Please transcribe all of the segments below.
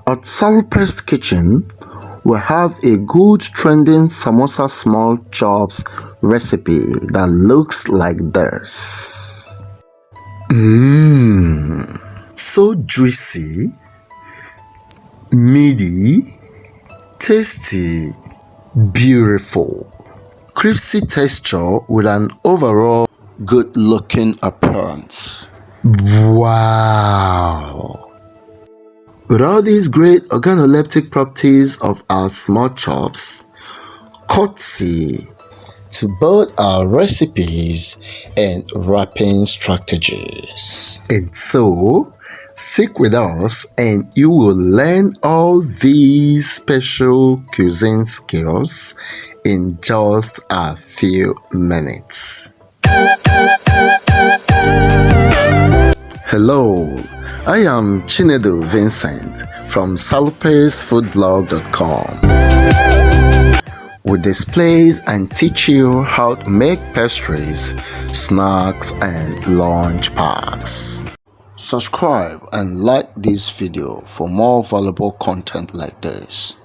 At Salper's Kitchen, we have a good trending samosa small chops recipe that looks like this. So juicy, meaty, tasty, beautiful, crispy texture with an overall good looking appearance. Wow! With all these great organoleptic properties of our small chops, courtesy to both our recipes and wrapping strategies. And so, stick with us and you will learn all these special cuisine skills in just a few minutes. Hello, I am Chinedu Vincent from salpersfoodblog.com. We display and teach you how to make pastries, snacks, and lunch packs. Subscribe and like this video for more valuable content like this.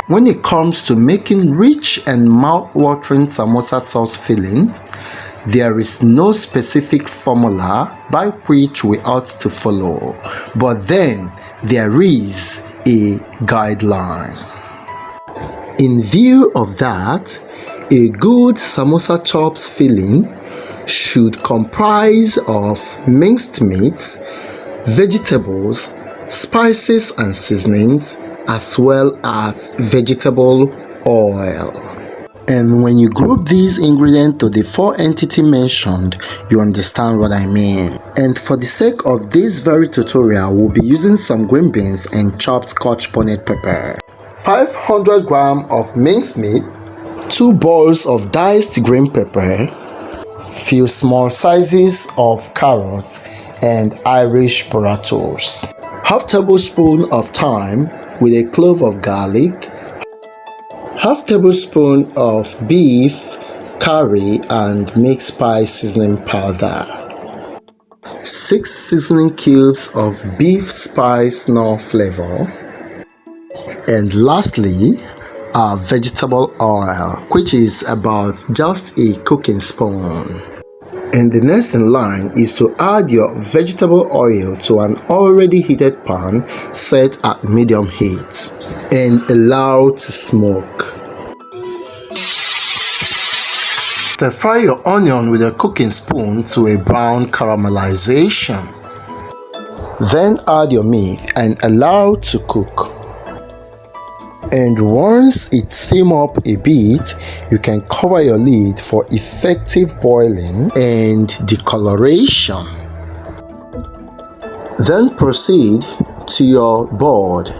When it comes to making rich and mouth-watering samosa sauce fillings, there is no specific formula by which we ought to follow, but then there is a guideline. In view of that, a good samosa chops filling should comprise of minced meats, vegetables, spices and seasonings, as well as vegetable oil. And when you group these ingredients to the four entities mentioned, you understand what I mean. And for the sake of this very tutorial, we'll be using some green beans and chopped scotch bonnet pepper, 500 grams of minced meat, 2 balls of diced green pepper, few small sizes of carrots and Irish potatoes, half tablespoon of thyme with a clove of garlic, half tablespoon of beef curry and mixed spice seasoning powder, 6 seasoning cubes of beef spice knorr flavor, and lastly our vegetable oil, which is about just a cooking spoon. And the next in line is to add your vegetable oil to an already heated pan set at medium heat and allow to smoke. Stir fry your onion with a cooking spoon to a brown caramelization. Then add your meat and allow to cook. And once it simmers up a bit, you can cover your lid for effective boiling and decoloration. Then proceed to your board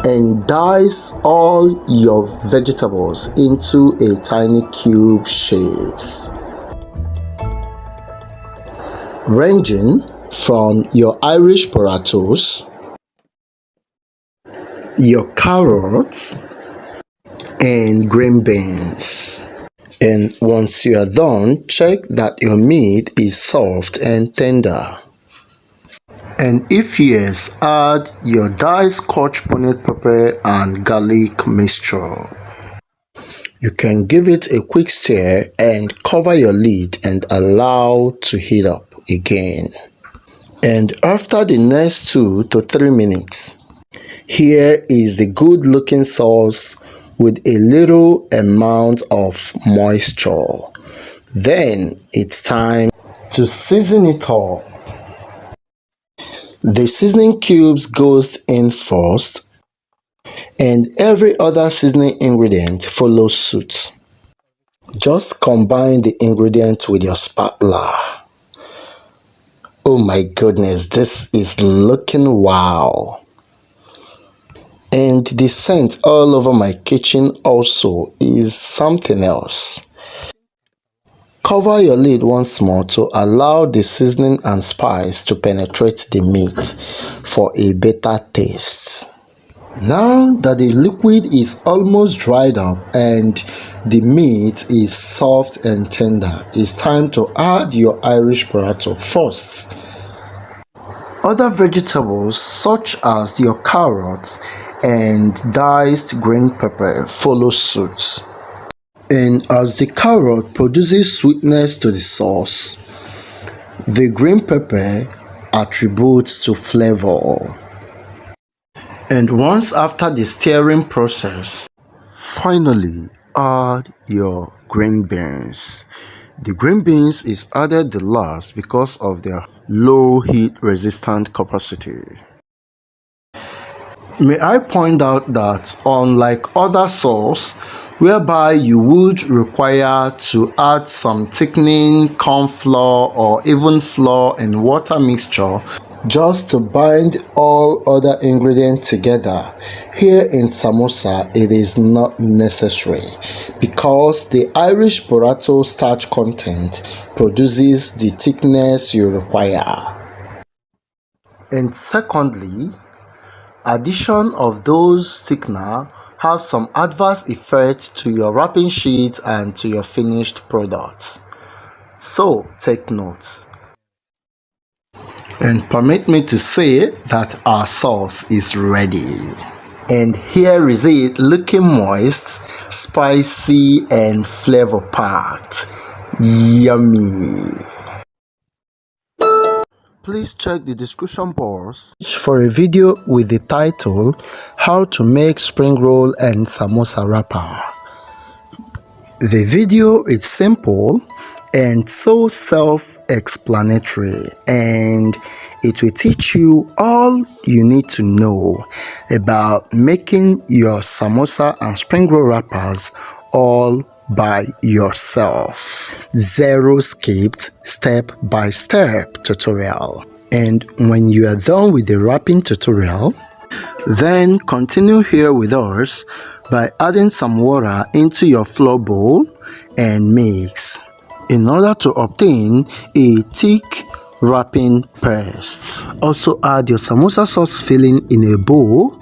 and dice all your vegetables into a tiny cube shapes, ranging from your Irish potatoes, your carrots and green beans. And once you are done, check that your meat is soft and tender. And if yes, add your diced scotch bonnet pepper and garlic mixture. You can give it a quick stir and cover your lid and allow to heat up again. And after the next 2 to 3 minutes, here is the good looking sauce with a little amount of moisture. Then it's time to season it up. The seasoning cubes goes in first and every other seasoning ingredient follows suit. Just combine the ingredients with your spatula. Oh my goodness, this is looking wow. And the scent all over my kitchen also is something else. Cover your lid once more to allow the seasoning and spice to penetrate the meat for a better taste. Now that the liquid is almost dried up and the meat is soft and tender, it's time to add your Irish potato first. Other vegetables such as your carrots and diced green pepper follow suit. And as the carrot produces sweetness to the sauce, the green pepper attributes to flavor. And once after the stirring process, finally add your green beans. The green beans is added the last because of their low heat resistant capacity. May I point out that unlike other sauce, whereby you would require to add some thickening corn flour or even flour and water mixture just to bind all other ingredients together, here in samosa it is not necessary because the Irish burrata starch content produces the thickness you require. And secondly, addition of those thickener have some adverse effects to your wrapping sheet and to your finished products. So take note. And permit me to say that our sauce is ready. And here is it, looking moist, spicy and flavor packed. Yummy. Please check the description box for a video with the title How to Make Spring Roll and Samosa Wrapper. The video is simple and so self-explanatory, and it will teach you all you need to know about making your samosa and spring roll wrappers all by yourself. Zero skipped step-by-step tutorial. And when you are done with the wrapping tutorial, then continue here with us by adding some water into your flour bowl and mix in order to obtain a thick wrapping paste. Also add your samosa sauce filling in a bowl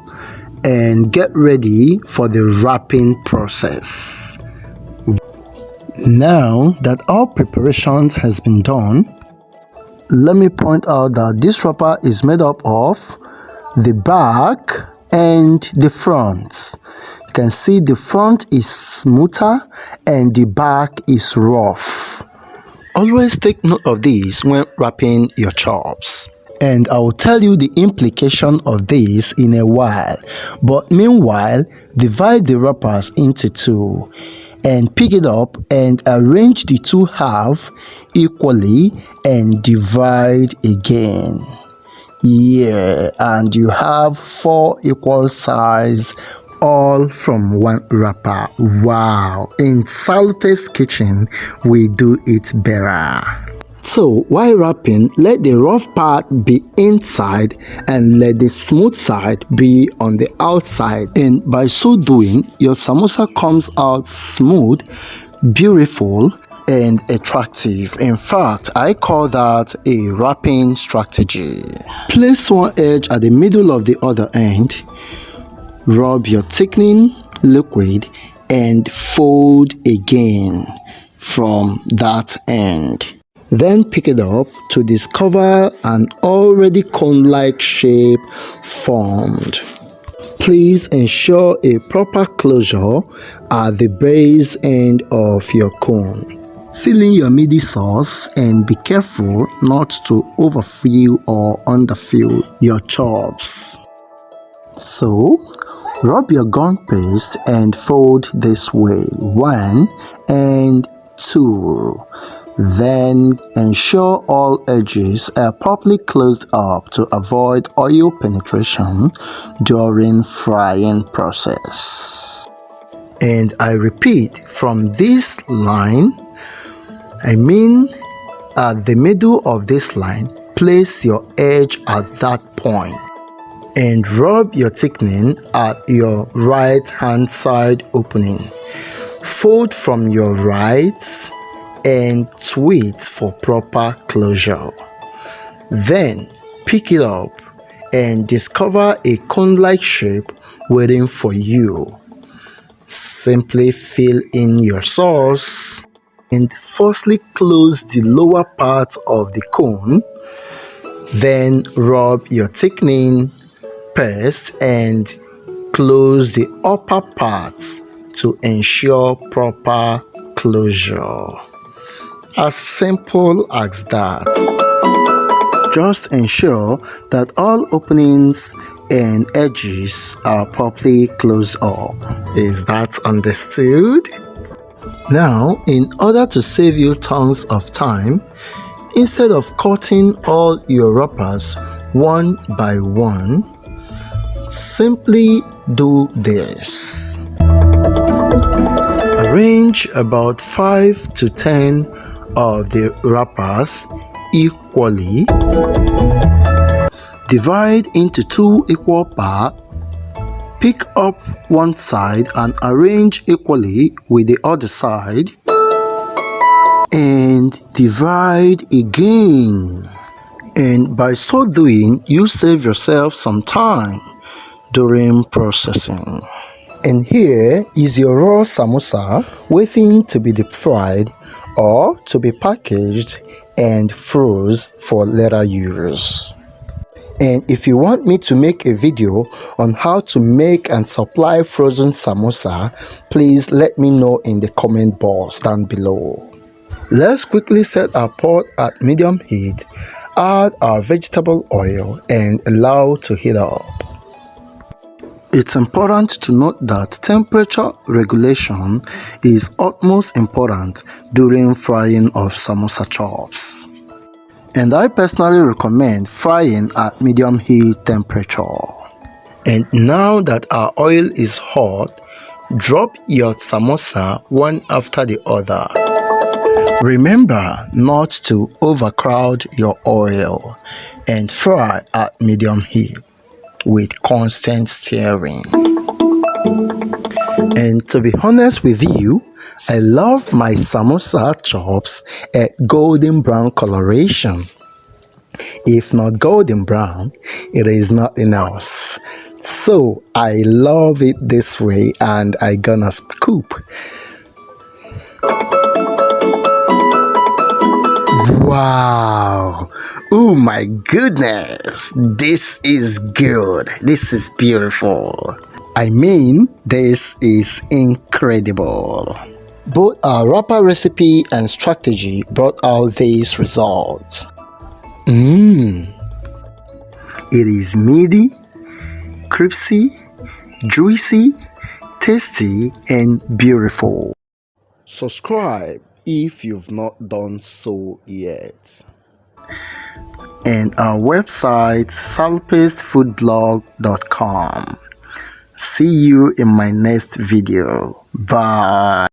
and get ready for the wrapping process. Now that all preparations has been done, let me point out that this wrapper is made up of the back and the front. You can see the front is smoother and the back is rough. Always take note of this when wrapping your chops. And I will tell you the implication of this in a while. But meanwhile, divide the wrappers into two and pick it up and arrange the two halves equally and divide again. Yeah, and you have 4 equal size all from one wrapper. Wow, in Salute's kitchen we do it better. So while wrapping, let the rough part be inside and let the smooth side be on the outside, and by so doing your samosa comes out smooth, beautiful and attractive. In fact, I call that a wrapping strategy. Place one edge at the middle of the other end, rub your thickening liquid and fold again from that end. Then pick it up to discover an already cone-like shape formed. Please ensure a proper closure at the base end of your cone. Fill in your midi sauce and be careful not to overfill or underfill your chops. So, rub your gum paste and fold this way, 1 and 2. Then ensure all edges are properly closed up to avoid oil penetration during frying process. And I repeat, from this line, at the middle of this line, place your edge at that point and rub your thickening at your right hand side opening. Fold from your right and twist for proper closure. Then pick it up and discover a cone-like shape waiting for you. Simply fill in your sauce and firstly close the lower part of the cone Then rub your thickening paste and close the upper parts to ensure proper closure. As simple as that. Just ensure that all openings and edges are properly closed up. Is that understood? Now, in order to save you tons of time, instead of cutting all your wrappers one by one, simply do this. Arrange about 5 to 10 of the wrappers equally. Divide into 2 equal parts. Pick up one side and arrange equally with the other side. And divide again. And by so doing, you save yourself some time during processing. And here is your raw samosa waiting to be deep fried or to be packaged and froze for later use. And if you want me to make a video on how to make and supply frozen samosa, please let me know in the comment box down below. Let's quickly set our pot at medium heat, add our vegetable oil and allow to heat up. It's important to note that temperature regulation is utmost important during frying of samosa chops. And I personally recommend frying at medium heat temperature. And now that our oil is hot, drop your samosa one after the other. Remember not to overcrowd your oil and fry at medium heat with constant stirring. And to be honest with you, I love my samosa chops at golden brown coloration. If not golden brown, it is nothing else. So I love it this way and I gonna scoop. Wow! Oh my goodness! This is good. This is beautiful. I mean, this is incredible. Both our wrapper recipe and strategy brought out these results. It is meaty, crispy, juicy, tasty, and beautiful. Subscribe if you've not done so yet. And our website salpestfoodblog.com. See you in my next video. Bye.